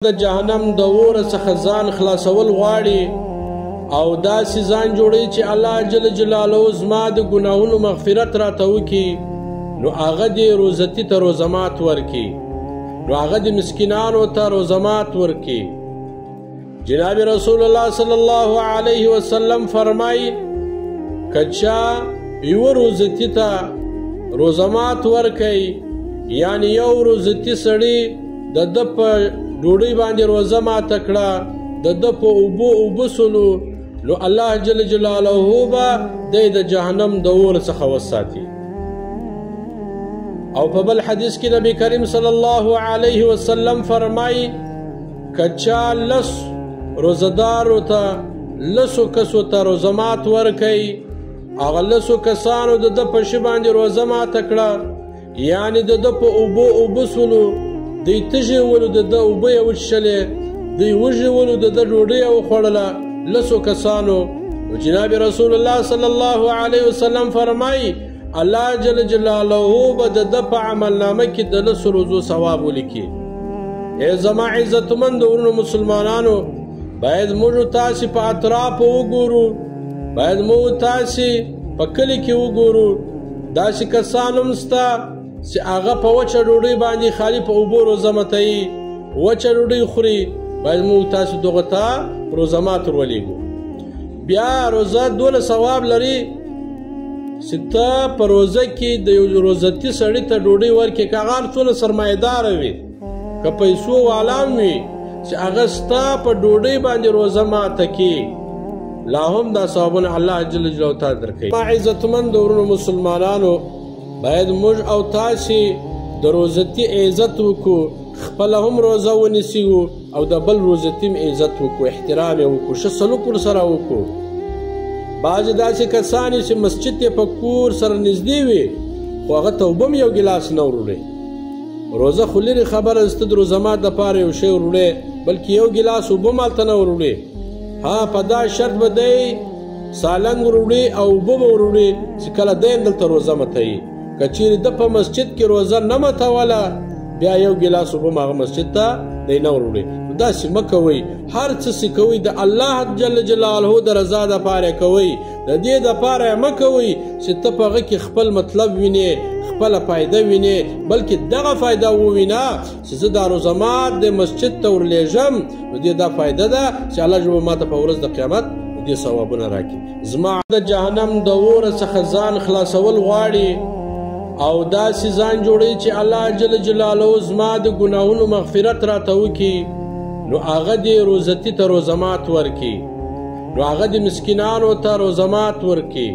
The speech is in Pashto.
د جهنم د اور څخه ځان خلاصول غواړي او داسې ځان جوړي چې الله جل جلاله زما د ګناهونو مغفرت راته وکړي، نو هغه دې روزتي ته روزمات ورکړي، نو هغه دې مسکینانو ته روزمات ورکړي. جناب رسول الله صلی الله علیه وسلم فرمایي که چا یوه روزتي ته روزمات ورکوي، یعنی یو روزتي سړي د ده په ډوډۍ باندې روزه ماته کړه، د ده په اوبو وبسلو، نو الله جل جلاله به دی د جهنم د اور څخه وساتي. او په بل حدیث کې نبی کریم صلی الله علیه وسلم فرمایي که چا لس روزدارو ته لسو کسو ته روزمات ورکوي، هغه لسو کسانو د ده په شي باندې روزه ماته کړه، یعنی د ده په اوبو وبسلو، دوی تږي ولو د ده اوبه یې وڅښلې، دوی وږي ولو د ده ډوډۍ یې وخوړله لسو کسانو. نو جناب رسول الله صلی الله علیه وسلم فرمایي الله جل جلاله به د ده په عملنامه کې د لسو روزو ثواب ولیکي. ای زما عزتمند ورونو مسلمانانو، باید موږ تاسې په اطرافو وګورو، باید موږ تاسې په کلي کې وګورو. داسې کسان هم شته چې هغه په وچه ډوډۍ باندې خالي په اوبو روزه ماتوي، وچه ډوډۍ خوري. باید موږ تاسو دغه ته روزه مات ورولېږو. بیا روزه دوله ثواب لري چې ته په روزه کې د یو روزتي سړي ته ډوډۍ ورکړې، که هغه هر څونه سرمایه‌داره وي، که پیسو والا وي، چې هغه ستا په ډوډۍ باندې روزه ماته کړي، لا هم دا ثوابونه الله جل جلاله تعالی درکوي. ما عزتمند ورونو مسلمانانو، باید موږ او تاسې د روزتي عزت وکړو، خپله هم روزه ونیسو او د بل روزتي هم عزت وکړو، احترام یې وکړو، ښه سلوک ورسره وکړو. بعضې داسې کسان چې مسجد یې په کور سره نږدې وي، خو هغه ته اوبه هم یو ګیلاس نه وروړي. روزه خو لرې خبره ده، د روزه مات دپاره یو شی وروړې، بلکې یو ګیلاس اوبه هم هلته نه وروړي. ها په دا شرط به دی سالنګ وروړي او اوبه به وروړي چې کله دی دلته روزه ماتوي. که چیرې ده په مسجد کې روزه نه ماتوله، بیا یو ګیلاس اوبه هم هغه مسجد ته دی نه وروړي. داسې مه کوئ، هر څه چې کوئ د الله جل جلاله د رضا دپاره کوئ، د دې دپاره یې مه کوئ چې ته په هغه کې خپل مطلب وینې، خپله فایده وینې، بلکې دغه فایده ووینه چې زه دا روزه مات د مسجد ته ورلېږم، نو دې دا فایده ده چې الله جل ماته په ورځ د قیامت دې ثوابونه راکړي. زما د جهنم د اور څخه ځان خلاصول غواړي او داسې ځان جوړي چې الله جل جلاله زما د ګناهونو مغفرت راته وکړي، نو هغه دې روزتي ته روزمات ورکړي، نو هغه دې مسکینانو ته روزمات ورکړي.